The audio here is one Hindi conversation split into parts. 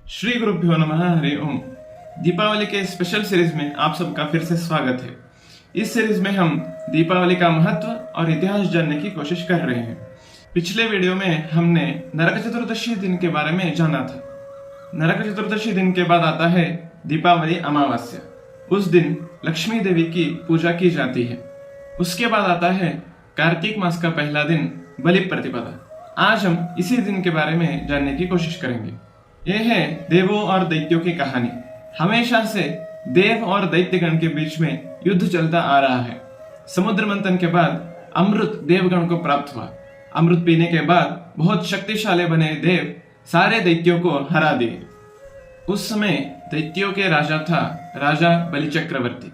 श्री गुरुभ्यो नमः। हरि ओम। दीपावली के स्पेशल सीरीज में आप सबका फिर से स्वागत है। इस सीरीज में हम दीपावली का महत्व और इतिहास जानने की कोशिश कर रहे हैं। पिछले वीडियो में हमने नरक चतुर्दशी दिन के बारे में जाना था। नरक चतुर्दशी दिन के बाद आता है दीपावली अमावस्या। उस दिन लक्ष्मी देवी की पूजा की जाती है। उसके बाद आता है कार्तिक मास का पहला दिन बलि प्रतिपदा। आज हम इसी दिन के बारे में जानने की कोशिश करेंगे। यह है देवों और दैत्यों की कहानी। हमेशा से देव और दैत्यगण के बीच में युद्ध चलता आ रहा है। समुद्र मंथन के बाद अमृत देवगण को प्राप्त हुआ। अमृत पीने के बाद बहुत शक्तिशाली बने देव सारे दैत्यों को हरा दिए। उस समय दैत्यों के राजा था राजा बलि चक्रवर्ती।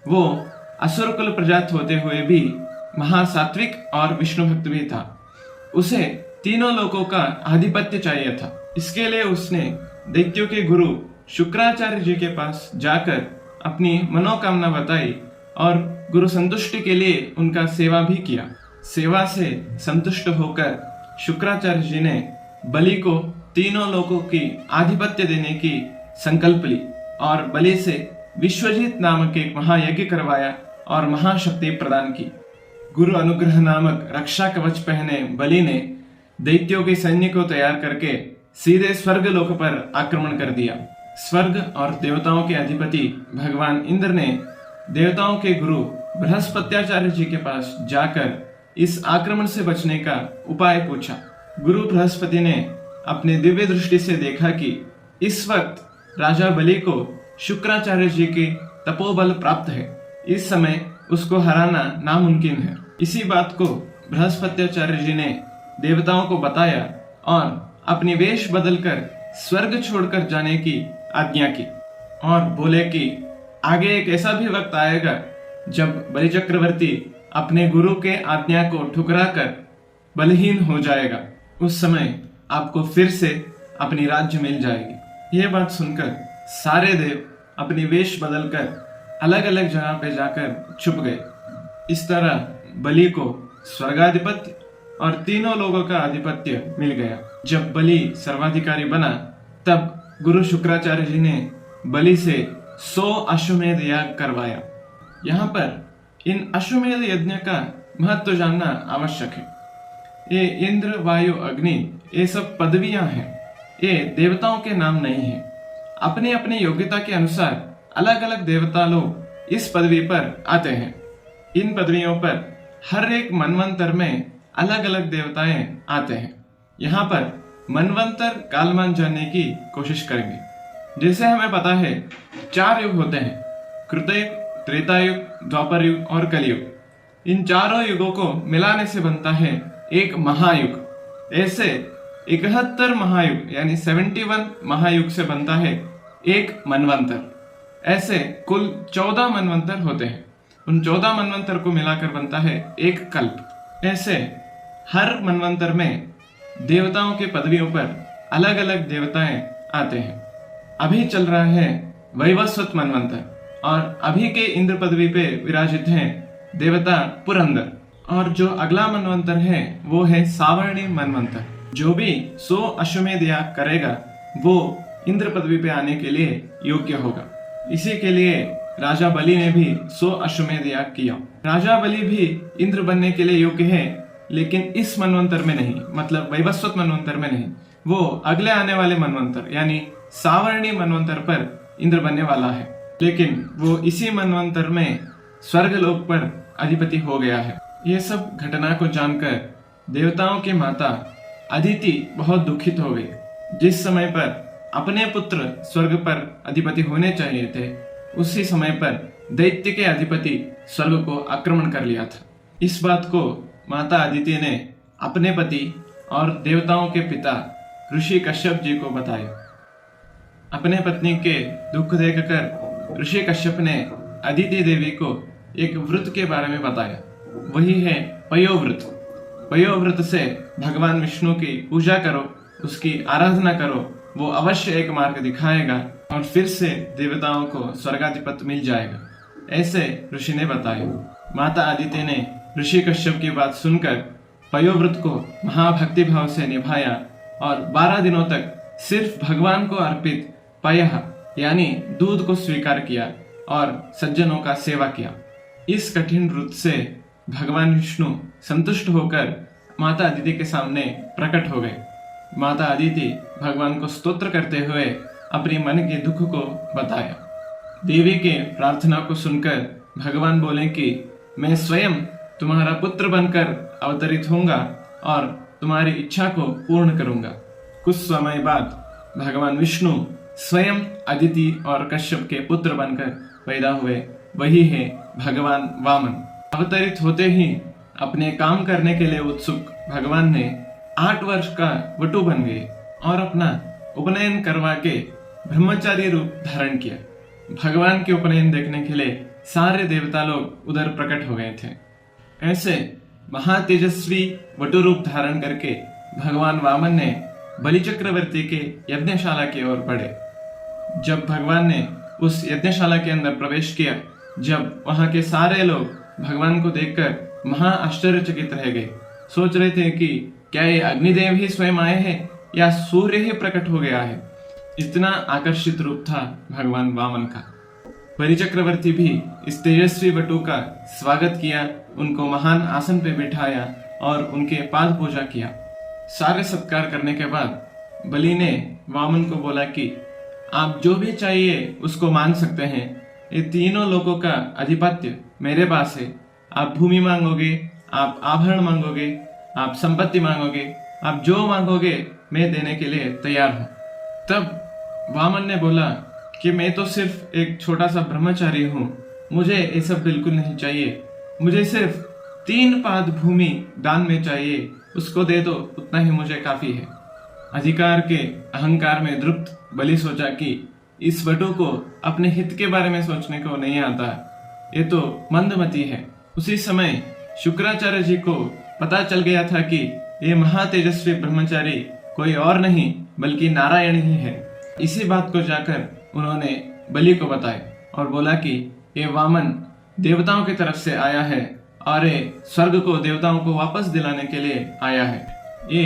वो असुर कुल प्रजात होते हुए भी महासात्विक और विष्णु भक्त भी था। उसे तीनों लोकों का आधिपत्य चाहिए था। इसके लिए उसने दैत्यों के गुरु शुक्राचार्य जी के पास जाकर अपनी मनोकामना बताई और गुरु संतुष्टि के लिए उनका सेवा भी किया। सेवा से संतुष्ट होकर शुक्राचार्य जी ने बलि को तीनों लोकों की आधिपत्य देने की संकल्प ली और बलि से विश्वजीत नामक एक महायज्ञ करवाया और महाशक्ति प्रदान की। गुरु अनुग्रह नामक रक्षा कवच पहने बलि ने दैत्यों के सैन्य को तैयार करके सीधे स्वर्ग लोक पर आक्रमण कर दिया। स्वर्ग और देवताओं के अधिपति भगवान इंद्र ने देवताओं के गुरु बृहस्पत्याचार्य जी के पास जाकर इस आक्रमण से बचने का उपाय पूछा। गुरु बृहस्पति ने अपने दिव्य दृष्टि से देखा कि इस वक्त राजा बलि को शुक्राचार्य जी के तपोबल प्राप्त है। इस समय उसको हराना नामुमकिन है। इसी बात को बृहस्पत्याचार्य जी ने देवताओं को बताया और अपनी वेश बदलकर स्वर्ग छोड़कर जाने की आज्ञा की और बोले कि आगे एक ऐसा भी वक्त आएगा जब बलि चक्रवर्ती अपने गुरु के आज्ञा को ठुकराकर बलहीन हो जाएगा। उस समय आपको फिर से अपनी राज्य मिल जाएगी। यह बात सुनकर सारे देव अपनी वेश बदलकर अलग अलग जगह पे जाकर छुप गए। इस तरह बलि को स्वर्गाधिपत्य और तीनों लोगों का आधिपत्य मिल गया। जब बलि सर्वाधिकारी बना तब गुरु शुक्राचार्य जी ने बलि से 100 अश्वमेध याग करवाया। यहाँ पर इन अश्वमेध यज्ञ का महत्व जानना आवश्यक है। ये इंद्र वायु अग्नि ये सब पदवियां हैं। ये देवताओं के नाम नहीं है। अपनी अपनी योग्यता के अनुसार अलग अलग देवता लोग इस पदवी पर आते हैं। इन पदवियों पर हर एक मनवंतर में अलग अलग देवताएं आते हैं। यहाँ पर मनवंतर कालमान जानने की कोशिश करेंगे। जैसे हमें पता है 4 युग होते हैं, कृतयुग, त्रेता युग, द्वापर युग और कलयुग। इन चारों युगों को मिलाने से बनता है एक महायुग। ऐसे 71 महायुग यानी 71 महायुग से बनता है एक मनवंतर। ऐसे कुल 14 मनवंतर होते हैं। उन 14 मनवंतर को मिलाकर बनता है एक कल्प। ऐसे हर मनवंतर में देवताओं के पदवियों पर अलग अलग देवताएं आते हैं। अभी चल रहा है वैवस्वत मनवंतर और अभी के इंद्र पदवी पे विराजित हैं देवता पुरंदर। और जो अगला मनवंतर है वो है सावर्णी मनवंतर। जो भी 100 अश्वमेध याग करेगा वो इंद्र पदवी पे आने के लिए योग्य होगा। इसी के लिए राजा बलि ने भी 100 अश्वमेध याग किया। राजा बलि भी इंद्र बनने के लिए योग्य है, लेकिन इस मनवंतर में नहीं, मतलब वैवस्वत मनवंतर में नहीं। वो अगले आने वाले मनवंतर यानी सावर्णी मनवंतर पर इंद्र बनने वाला है। लेकिन वो इसी मनवंतर में स्वर्ग लोक पर अधिपति हो गया है। ये सब घटना को जानकर देवताओं की माता अदिति बहुत दुखित हो गई। जिस समय पर अपने पुत्र स्वर्ग पर अधिपति होने चाहिए थे, उसी समय पर दैत्य के अधिपति स्वर्ग को आक्रमण कर लिया था। इस बात को माता अदिति ने अपने पति और देवताओं के पिता ऋषि कश्यप जी को बताया। अपने पत्नी के दुख देखकर ऋषि कश्यप ने अदिति देवी को एक व्रत के बारे में बताया। वही है पयोव्रत। पयोव्रत से भगवान विष्णु की पूजा करो, उसकी आराधना करो, वो अवश्य एक मार्ग दिखाएगा और फिर से देवताओं को स्वर्गाधिपत्य मिल जाएगा। ऐसे ऋषि ने बताया। माता अदिति ने ऋषि कश्यप की बात सुनकर पयोव्रत को महाभक्ति भाव से निभाया और 12 दिनों तक सिर्फ भगवान को अर्पित पयः यानी दूध को स्वीकार किया और सज्जनों का सेवा किया। इस कठिन व्रत से भगवान विष्णु संतुष्ट होकर माता अदिति के सामने प्रकट हो गए। माता अदिति भगवान को स्तोत्र करते हुए अपने मन के दुख को बताया। देवी के प्रार्थना को सुनकर भगवान बोले कि मैं स्वयं तुम्हारा पुत्र बनकर अवतरित होऊंगा और तुम्हारी इच्छा को पूर्ण करूंगा। कुछ समय बाद भगवान विष्णु स्वयं अदिति और कश्यप के पुत्र बनकर पैदा हुए। वही है भगवान वामन। अवतरित होते ही अपने काम करने के लिए उत्सुक भगवान ने 8 वर्ष का वटु बन गए और अपना उपनयन करवा के ब्रह्मचारी रूप धारण किया। भगवान के उपनयन देखने के लिए सारे देवता लोग उधर प्रकट हो गए थे। ऐसे महातेजस्वी वटु रूप धारण करके भगवान वामन ने बलि चक्रवर्ती के यज्ञशाला की ओर बढ़े। जब भगवान ने उस यज्ञशाला के अंदर प्रवेश किया, जब वहां के सारे लोग भगवान को देखकर महा आश्चर्यचकित रह गए। सोच रहे थे कि क्या ये अग्निदेव ही स्वयं आए हैं या सूर्य ही प्रकट हो गया है। इतना आकर्षित रूप था भगवान वामन का। बलि चक्रवर्ती भी इस तेजस्वी वटु का स्वागत किया, उनको महान आसन पे बिठाया और उनके पाद पूजा किया। सारे सत्कार करने के बाद बलि ने वामन को बोला कि आप जो भी चाहिए उसको मांग सकते हैं। ये तीनों लोगों का आधिपत्य मेरे पास है। आप भूमि मांगोगे, आप आभरण मांगोगे, आप संपत्ति मांगोगे, आप जो मांगोगे मैं देने के लिए तैयार हूं। तब वामन ने बोला कि मैं तो सिर्फ एक छोटा सा ब्रह्मचारी हूं, मुझे ये सब बिल्कुल नहीं चाहिए। मुझे सिर्फ 3 पाद भूमि दान में चाहिए, उसको दे दो, उतना ही मुझे काफी है। अधिकार के अहंकार में द्रुप्त बलि सोचा कि इस वटु को अपने हित के बारे में सोचने को नहीं आता, ये तो मंदमती है। उसी समय शुक्राचार्य जी को पता चल गया था कि ये महातेजस्वी ब्रह्मचारी कोई और नहीं बल्कि नारायण ही है। इसी बात को जाकर उन्होंने बलि को बताया और बोला कि ये वामन देवताओं की तरफ से आया है और ये स्वर्ग को देवताओं को वापस दिलाने के लिए आया है। ये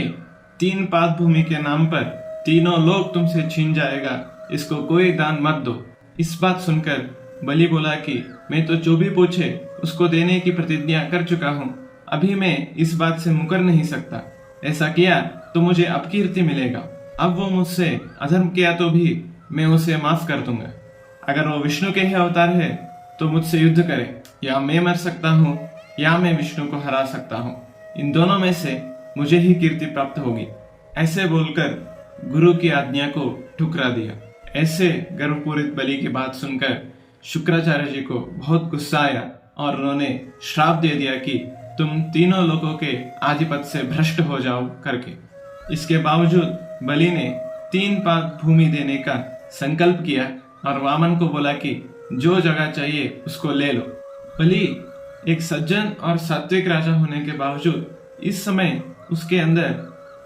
3 पाद भूमि के नाम पर तीनों लोग तुमसे छीन जाएगा, इसको कोई दान मत दो। इस बात सुनकर बलि बोला कि मैं तो जो भी पूछे उसको देने की प्रतिज्ञा कर चुका हूँ, अभी मैं इस बात से मुकर नहीं सकता। ऐसा किया तो मुझे अपकीर्ति मिलेगा। अब वो मुझसे अधर्म किया तो भी मैं उसे माफ कर दूंगा। अगर वो विष्णु के ही अवतार है तो मुझसे युद्ध करे, या मैं मर सकता हूँ या मैं विष्णु को हरा सकता हूँ। इन दोनों में से मुझे ही कीर्ति प्राप्त होगी। ऐसे बोलकर गुरु की आज्ञा को ठुकरा दिया। ऐसे गर्वपूरित बलि की बात सुनकर शुक्राचार्य जी को बहुत गुस्सा आया और उन्होंने श्राप दे दिया कि तुम तीनों लोगों के आधिपत्य से भ्रष्ट हो जाओ करके। इसके बावजूद बलि ने 3 पाद भूमि देने का संकल्प किया और वामन को बोला कि जो जगह चाहिए उसको ले लो। बलि एक सज्जन और सात्विक राजा होने के बावजूद इस समय उसके अंदर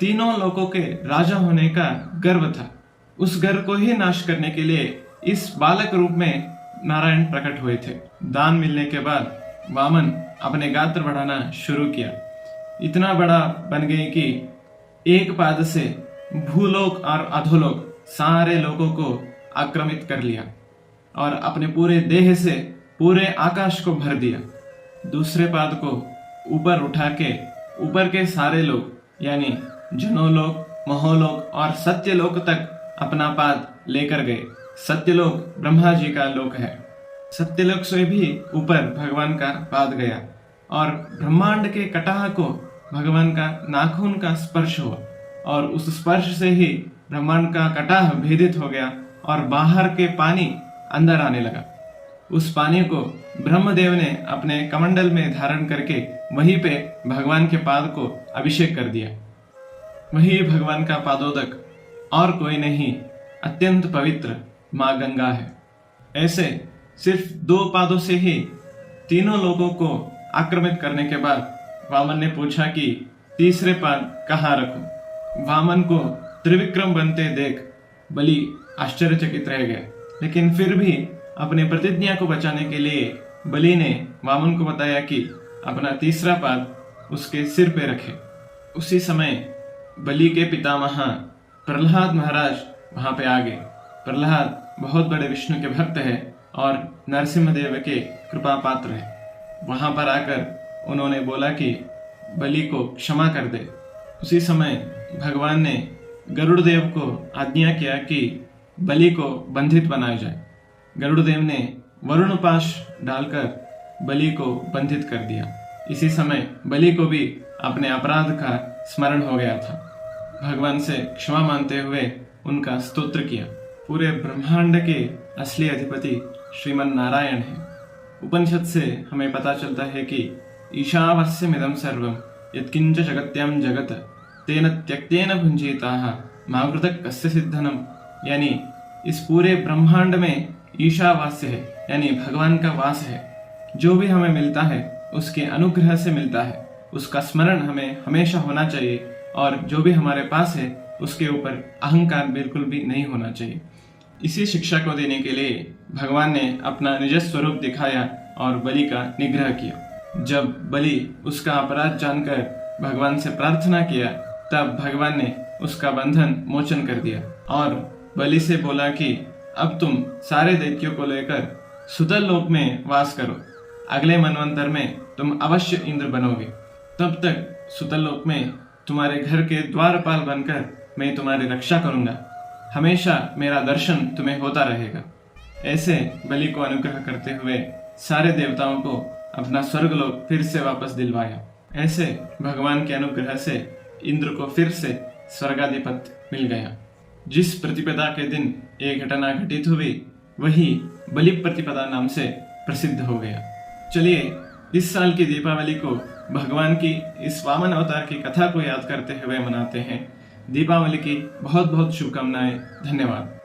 तीनों लोगों के राजा होने का गर्व था। उस गर्व को ही नाश करने के लिए इस बालक रूप में नारायण प्रकट हुए थे। दान मिलने के बाद वामन अपने गात्र बढ़ाना शुरू किया। इतना बड़ा बन गए कि एक पाद से भूलोक और अधोलोक सारे लोगों को आक्रमित कर लिया और अपने पूरे देह से पूरे आकाश को भर दिया। दूसरे पाद को ऊपर उठा के ऊपर के सारे लोग यानी जनोलोक, महोलोक और सत्यलोक तक अपना पाद लेकर गए। सत्यलोक ब्रह्मा जी का लोक है। सत्यलोक से भी ऊपर भगवान का पाद गया और ब्रह्मांड के कटाह को भगवान का नाखून का स्पर्श हुआ और उस स्पर्श से ही ब्रह्मांड का कटाह भेदित हो गया और बाहर के पानी अंदर आने लगा। उस पानी को ब्रह्मदेव ने अपने कमंडल में धारण करके वहीं पे भगवान के पाद को अभिषेक कर दिया। वही भगवान का पादोदक और कोई नहीं, अत्यंत पवित्र माँ गंगा है। ऐसे सिर्फ 2 पादों से ही तीनों लोगों को आक्रमित करने के बाद वामन ने पूछा कि तीसरे पाद कहाँ रखूं। वामन को त्रिविक्रम बनते देख बलि आश्चर्यचकित रह गया, लेकिन फिर भी अपने प्रतिज्ञा को बचाने के लिए बलि ने वामन को बताया कि अपना तीसरा पाद उसके सिर पे रखे। उसी समय बलि के पितामह प्रहलाद महाराज वहां पे आ गए। प्रहलाद बहुत बड़े विष्णु के भक्त है और नरसिम्हदेव के कृपा पात्र है। वहां पर आकर उन्होंने बोला कि बलि को क्षमा कर दे। उसी समय भगवान ने गरुड़ देव को आज्ञा किया कि बलि को बंधित बनाया जाए। गरुड़ देव ने वरुण पाश डालकर बलि को बंधित कर दिया। इसी समय बलि को भी अपने अपराध का स्मरण हो गया था। भगवान से क्षमा मांगते हुए उनका स्तोत्र किया। पूरे ब्रह्मांड के असली अधिपति श्रीमन नारायण है। उपनिषद से हमें पता चलता है कि ईशावास्यमिदं सर्वं यत्किंच जगत्यां जगत तेन त्यक्तेन भुंजीताः मावृतः कस्य सिद्धनम, यानी इस पूरे ब्रह्मांड में ईशावास्य है, यानी भगवान का वास है। जो भी हमें मिलता है उसके अनुग्रह से मिलता है। उसका स्मरण हमें हमेशा होना चाहिए और जो भी हमारे पास है उसके ऊपर अहंकार बिल्कुल भी नहीं होना चाहिए। इसी शिक्षा को देने के लिए भगवान ने अपना निज स्वरूप दिखाया और बलि का निग्रह किया। जब बलि उसका अपराध जानकर भगवान से प्रार्थना किया तब भगवान ने उसका बंधन मोचन कर दिया और बलि से बोला कि अब तुम सारे दैत्यों को लेकर सुतल लोक में वास करो। अगले मनवंतर में तुम अवश्य इंद्र बनोगे। तब तक सुतल लोक में तुम्हारे घर के द्वारपाल बनकर मैं तुम्हारी रक्षा करूंगा। हमेशा मेरा दर्शन तुम्हें होता रहेगा। ऐसे बलि को अनुग्रह करते हुए सारे देवताओं को अपना स्वर्गलोक फिर से वापस दिलवाया। ऐसे भगवान के अनुग्रह से इंद्र को फिर से स्वर्गाधिपत्य मिल गया। जिस प्रतिपदा के दिन ये घटना घटित हुई वही बलि प्रतिपदा नाम से प्रसिद्ध हो गया। चलिए इस साल की दीपावली को भगवान की इस वामन अवतार की कथा को याद करते हुए मनाते हैं। दीपावली की बहुत बहुत शुभकामनाएं। धन्यवाद।